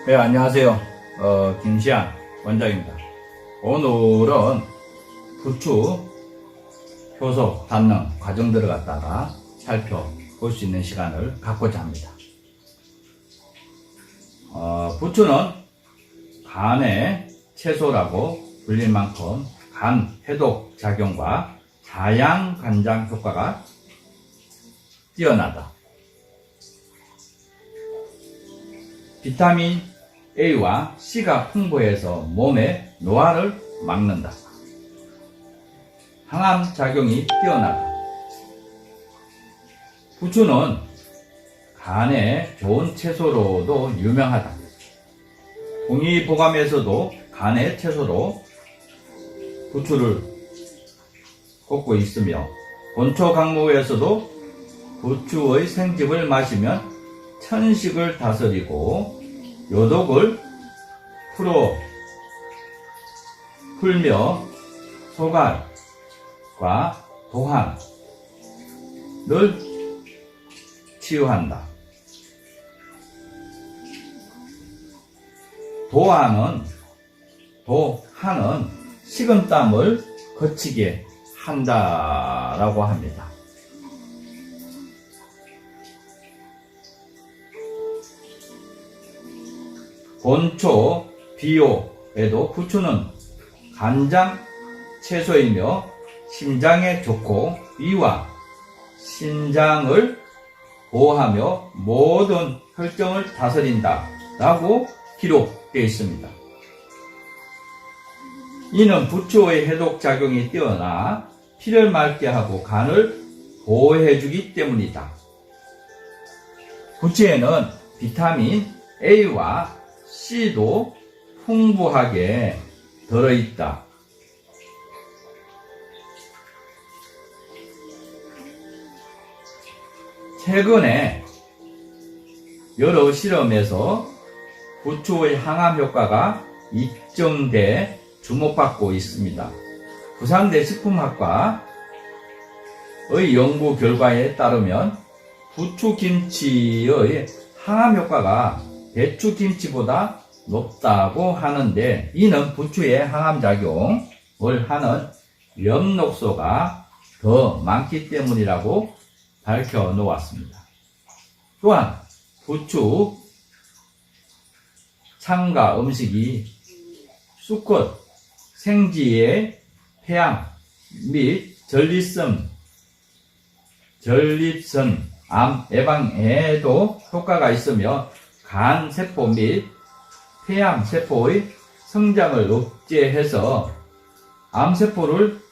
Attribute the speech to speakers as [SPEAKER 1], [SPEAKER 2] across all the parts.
[SPEAKER 1] 네, 안녕하세요. 김시안 원장입니다. 오늘은 부추 효소 반응 과정들을 갖다가 살펴볼 수 있는 시간을 갖고자 합니다. 부추는 간의 채소라고 불릴 만큼 간 해독 작용과 자양 간장 효과가 뛰어나다. 비타민 A와 C가 풍부해서 몸의 노화를 막는다. 항암 작용이 뛰어나다. 부추는 간에 좋은 채소로도 유명하다. 동의보감에서도 간의 채소로 부추를 꼽고 있으며 본초 강목에서도 부추의 생즙을 마시면 천식을 다스리고 요독을 풀며 소갈과 도한을 치유한다. 도한은 식은땀을 거치게 한다라고 합니다. 본초 비오에도 부추는 간장 채소이며 심장에 좋고 위와 신장을 보호하며 모든 혈정을 다스린다 라고 기록되어 있습니다. 이는 부추의 해독작용이 뛰어나 피를 맑게 하고 간을 보호해주기 때문이다. 부추에는 비타민 A와 C도 풍부하게 들어있다. 최근에 여러 실험에서 부추의 항암 효과가 입증돼 주목받고 있습니다. 부산대 식품학과의 연구 결과에 따르면 부추김치의 항암 효과가 배추김치보다 높다고 하는데, 이는 부추의 항암작용을 하는 엽록소가 더 많기 때문이라고 밝혀 놓았습니다. 또한 부추 첨가 음식이 수컷 생쥐의 폐암 및 전립선 암 예방에도 효과가 있으며 간세포 및 폐암세포의 성장을 억제해서 암세포를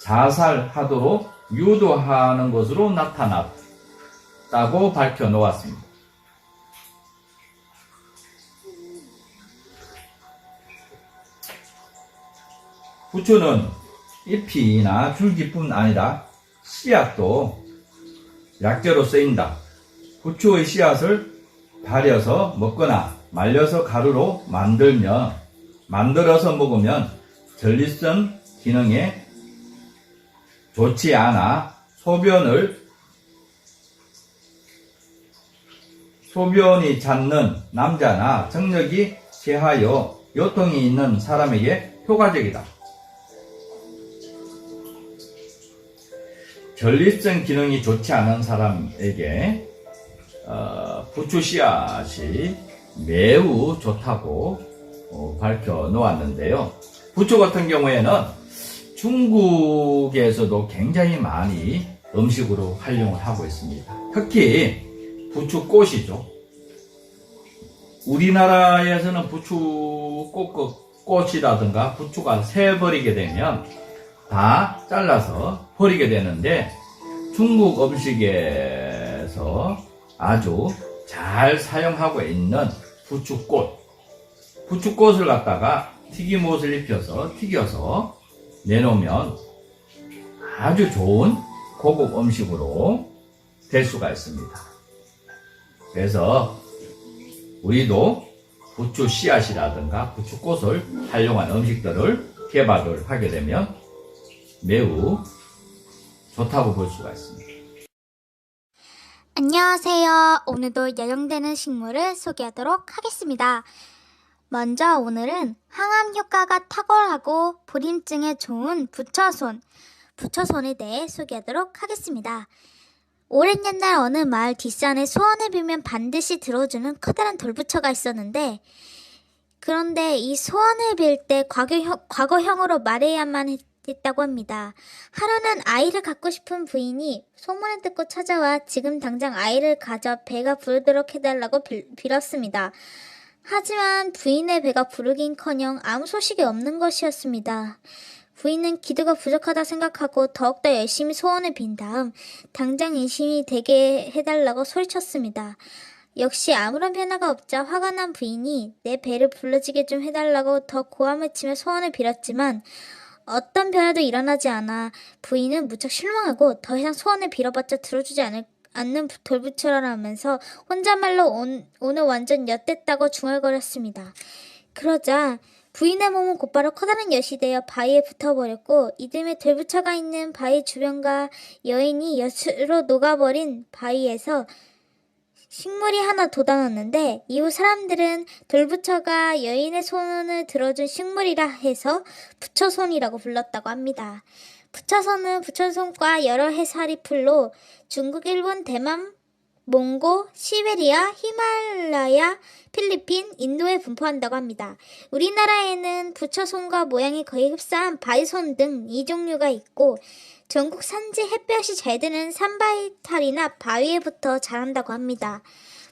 [SPEAKER 1] 자살하도록 유도하는 것으로 나타났다고 밝혀 놓았습니다. 부추는 잎이나 줄기뿐 아니라 씨앗도 약재로 쓰인다. 부추의 씨앗을 발여서 먹거나 말려서 가루로 만들어서 먹으면 전립선 기능에 좋지 않아 소변이 잦는 남자나 정력이 제하여 요통이 있는 사람에게 효과적이다. 전립선 기능이 좋지 않은 사람에게 부추 씨앗이 매우 좋다고 밝혀 놓았는데요. 부추 같은 경우에는 중국에서도 굉장히 많이 음식으로 활용을 하고 있습니다. 특히 부추꽃이죠. 우리나라에서는 부추꽃이라든가 부추가 새버리게 되면 다 잘라서 버리게 되는데, 중국 음식에서 아주 잘 사용하고 있는 부추꽃을 갖다가 튀김옷을 입혀서 튀겨서 내놓으면 아주 좋은 고급 음식으로 될 수가 있습니다. 그래서 우리도 부추 씨앗이라든가 부추꽃을 활용한 음식들을 개발을 하게 되면 매우 좋다고 볼 수가 있습니다.
[SPEAKER 2] 안녕하세요. 오늘도 여정되는 식물을 소개하도록 하겠습니다. 먼저 오늘은 항암 효과가 탁월하고 불임증에 좋은 부처손에 대해 소개하도록 하겠습니다. 오랜 옛날 어느 마을 뒷산에 소원을 빌면 반드시 들어주는 커다란 돌부처가 있었는데, 그런데 이 소원을 빌 때 과거형으로 말해야만 했다고 합니다. 하루는 아이를 갖고 싶은 부인이 소문을 듣고 찾아와 지금 당장 아이를 가져 배가 부르도록 해달라고 빌었습니다. 하지만 부인의 배가 부르긴커녕 아무 소식이 없는 것이었습니다. 부인은 기도가 부족하다 생각하고 더욱더 열심히 소원을 빈 다음 당장 인심이 되게 해달라고 소리쳤습니다. 역시 아무런 변화가 없자 화가 난 부인이 내 배를 불러지게 좀 해달라고 더 고함을 치며 소원을 빌었지만 어떤 변화도 일어나지 않아 부인은 무척 실망하고 더 이상 소원을 빌어봤자 들어주지 않는 돌부처라면서 혼잣말로 오늘 완전 엿됐다고 중얼거렸습니다. 그러자 부인의 몸은 곧바로 커다란 엿이 되어 바위에 붙어버렸고 이듬해 돌부처가 있는 바위 주변과 여인이 엿으로 녹아버린 바위에서 식물이 하나 돋아났는데 이후 사람들은 돌부처가 여인의 손을 들어준 식물이라 해서 부처손이라고 불렀다고 합니다. 부처손은 부처손과 여러 해살이 풀로 중국, 일본, 대만, 몽고, 시베리아, 히말라야, 필리핀, 인도에 분포한다고 합니다. 우리나라에는 부처손과 모양이 거의 흡사한 바위손 등 이 종류가 있고 전국 산지 햇볕이 잘 드는 산바위탈이나 바위에 붙어 자란다고 합니다.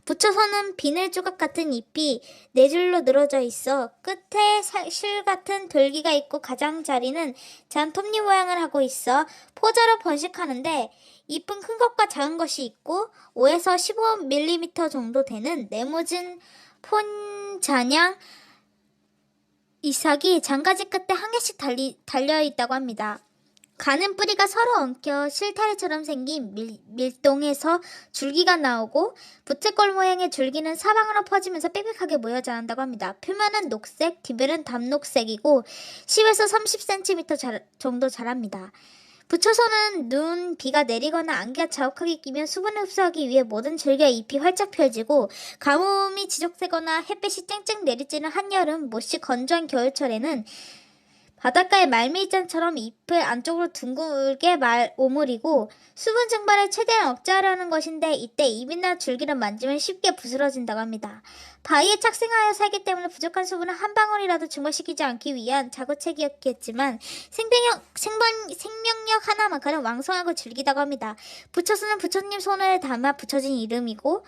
[SPEAKER 2] 부처손은 비늘 조각 같은 잎이 네 줄로 늘어져 있어 끝에 실 같은 돌기가 있고 가장자리는 잔톱니 모양을 하고 있어 포자로 번식하는데 잎은 큰 것과 작은 것이 있고 5에서 15mm 정도 되는 네모진 폰자냥 잎사귀 장가지 끝에 한 개씩 달려 있다고 합니다. 가는 뿌리가 서로 엉켜 실타래처럼 생긴 밀동에서 줄기가 나오고 부채꼴 모양의 줄기는 사방으로 퍼지면서 빽빽하게 모여 자란다고 합니다. 표면은 녹색, 뒷면은 담녹색이고 10에서 30cm 정도 자랍니다. 부처손은 눈, 비가 내리거나 안개가 자욱하게 끼면 수분을 흡수하기 위해 모든 줄기와 잎이 활짝 펼지고 가뭄이 지속되거나 햇빛이 쨍쨍 내리쬐는 한여름, 못이 건조한 겨울철에는 바닷가의 말미장처럼 잎을 안쪽으로 둥글게 오므리고 수분 증발을 최대한 억제하려는 것인데 이때 잎이나 줄기를 만지면 쉽게 부스러진다고 합니다. 바위에 착생하여 살기 때문에 부족한 수분을 한 방울이라도 증발시키지 않기 위한 자구책이었겠지만 생명력 하나만큼은 왕성하고 즐기다고 합니다. 부처수는 부처님 손을 담아 붙여진 이름이고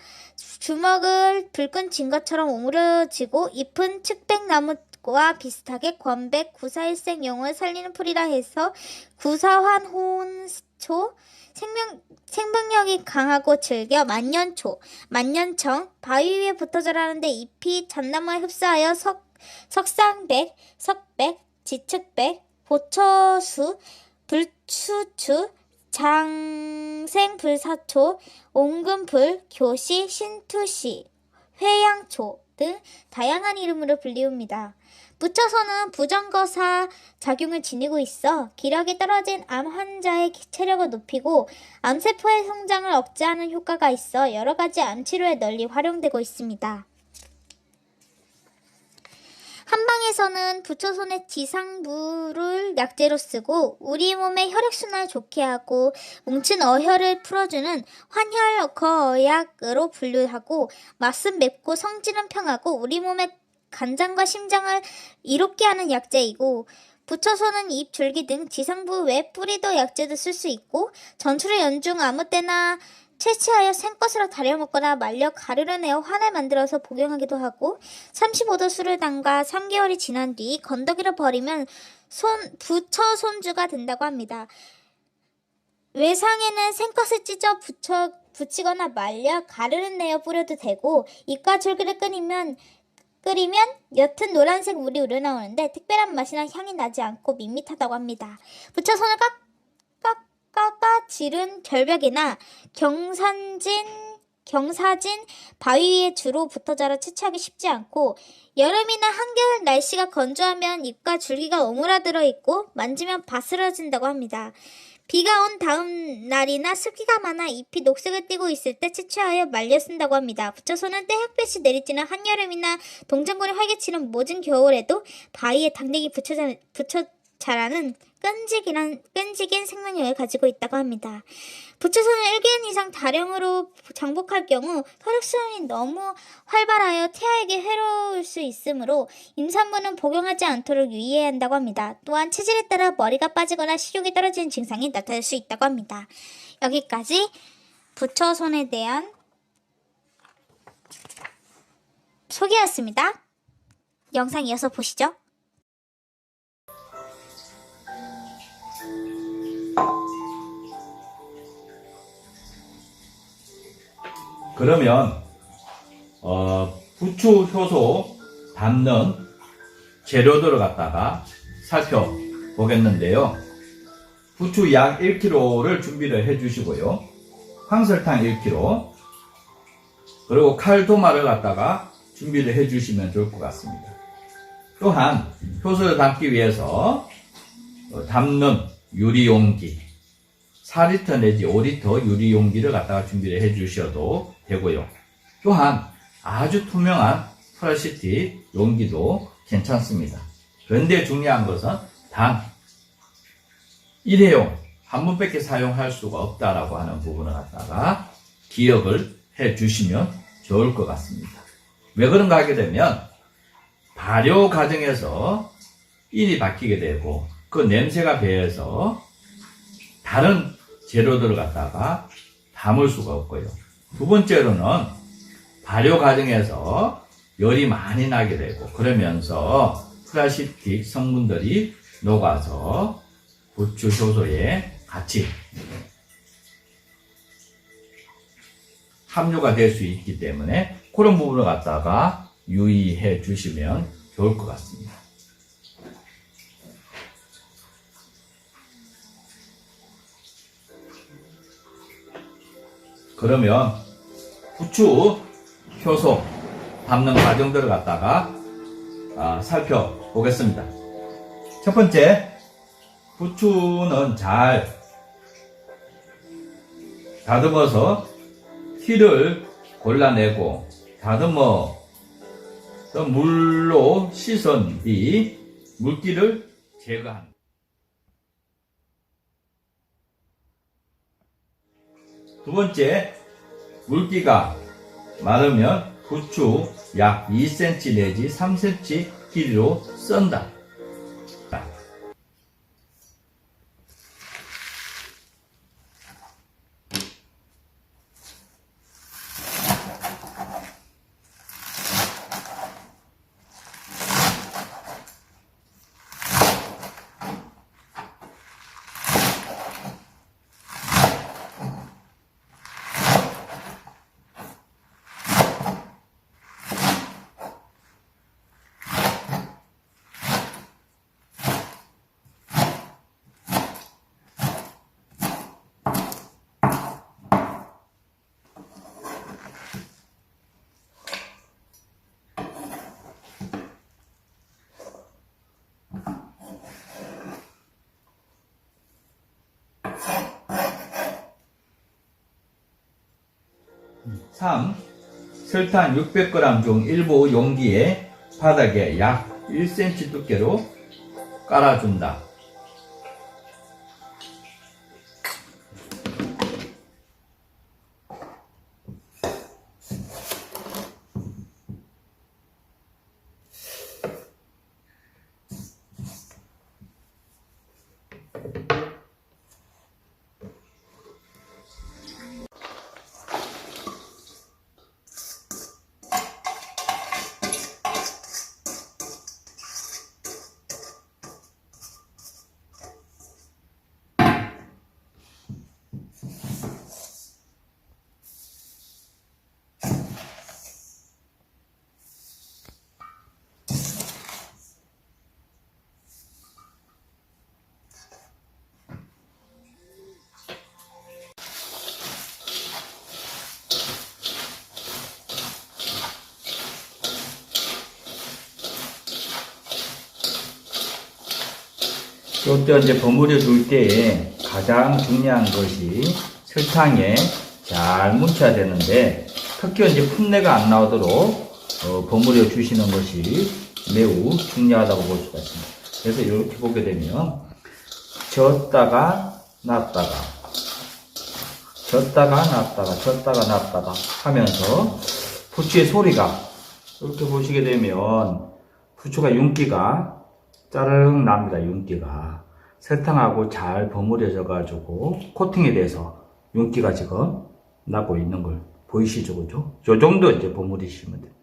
[SPEAKER 2] 주먹을 불끈 쥔 것처럼 오므려지고 잎은 측백나무 와 비슷하게 권백, 구사일생 용을 살리는 풀이라 해서 구사환혼초, 생명력이 강하고 즐겨 만년청, 바위 위에 붙어 자라는데 잎이 잣나무에 흡수하여 석상백, 석백, 지측백, 보처수, 불추추, 장생불사초, 옹금불, 교시, 신투시, 회양초 등 다양한 이름으로 불리웁니다. 부처손은 부정거사 작용을 지니고 있어 기력이 떨어진 암 환자의 체력을 높이고 암세포의 성장을 억제하는 효과가 있어 여러 가지 암 치료에 널리 활용되고 있습니다. 한방에서는 부처손의 지상부를 약재로 쓰고 우리 몸의 혈액순환을 좋게 하고 뭉친 어혈을 풀어주는 환혈거약으로 분류하고 맛은 맵고 성질은 평하고 우리 몸의 간장과 심장을 이롭게 하는 약재이고 부처손은 잎, 줄기 등 지상부 외 뿌리도 약재도 쓸 수 있고 전투를 연중 아무 때나 채취하여 생것으로 다려 먹거나 말려 가루를 내어 환을 만들어서 복용하기도 하고 35도 술을 담가 3개월이 지난 뒤 건더기로 버리면 부처 손주가 된다고 합니다. 외상에는 생것을 찢어 붙이거나 말려 가루를 내어 뿌려도 되고 잎과 줄기를 끓이면 옅은 노란색 물이 우러나오는데 특별한 맛이나 향이 나지 않고 밋밋하다고 합니다. 부처손을 깎아 지른 절벽이나 경사진 바위 위에 주로 붙어 자라 채취하기 쉽지 않고 여름이나 한겨울 날씨가 건조하면 잎과 줄기가 오므라들어 있고 만지면 바스러진다고 합니다. 비가 온 다음 날이나 습기가 많아 잎이 녹색을 띠고 있을 때 채취하여 말려 쓴다고 합니다. 부처소는 때햇빛이 내리쬐는 한여름이나 동전골이 활개치는 모진 겨울에도 바위에 당대기 붙여 자라는 끈질긴 생명력을 가지고 있다고 합니다. 부처소는 1개월 이상 다량으로 장복할 경우 혈액순환이 너무 활발하여 태아에게 해로울 수 있으므로 임산부는 복용하지 않도록 유의해야 한다고 합니다. 또한 체질에 따라 머리가 빠지거나 식욕이 떨어지는 증상이 나타날 수 있다고 합니다. 여기까지 부처손에 대한 소개였습니다. 영상 이어서 보시죠.
[SPEAKER 1] 그러면 부추 효소 담는 재료들을 갖다가 살펴보겠는데요. 부추 약 1kg를 준비를 해 주시고요. 황설탕 1kg, 그리고 칼도마를 갖다가 준비를 해 주시면 좋을 것 같습니다. 또한 효소를 담기 위해서 담는 유리용기 4리터 내지 5리터 유리용기를 갖다가 준비를 해 주셔도 되고요. 또한 아주 투명한 플라스틱 용기도 괜찮습니다. 그런데 중요한 것은 단 일회용 한 번밖에 사용할 수가 없다라고 하는 부분을 갖다가 기억을 해 주시면 좋을 것 같습니다. 왜 그런가 하게 되면 발효 과정에서 일이 바뀌게 되고 그 냄새가 배어서 다른 재료들을 갖다가 담을 수가 없고요. 두 번째로는 발효 과정에서 열이 많이 나게 되고 그러면서 플라스틱 성분들이 녹아서 부추 효소에 같이 함유가 될 수 있기 때문에 그런 부분을 갖다가 유의해 주시면 좋을 것 같습니다. 그러면 부추 효소 담는 과정들을 갖다가 살펴보겠습니다. 첫 번째, 부추는 잘 다듬어서 티를 골라내고 다듬어 물로 씻은 뒤 물기를 제거합니다. 두 번째, 물기가 마르면 부추 약 2cm 내지 3cm 길이로 썬다. 설탕 600g 중 일부 용기에 바닥에 약 1cm 두께로 깔아준다.
[SPEAKER 3] 요때 이제 버무려 줄 때에 가장 중요한 것이 설탕에 잘 뭉쳐야 되는데, 특히 이제 풋내가 안 나오도록 버무려 주시는 것이 매우 중요하다고 볼 수가 있습니다. 그래서 이렇게 보게 되면 젓다가 놨다가 하면서 부추의 소리가, 이렇게 보시게 되면 부추가 윤기가 짜르륵 납니다. 윤기가 설탕하고 잘 버무려져 가지고 코팅이 돼서 윤기가 지금 나고 있는 걸 보이시죠? 그죠? 요 정도 이제 버무리시면 됩니다.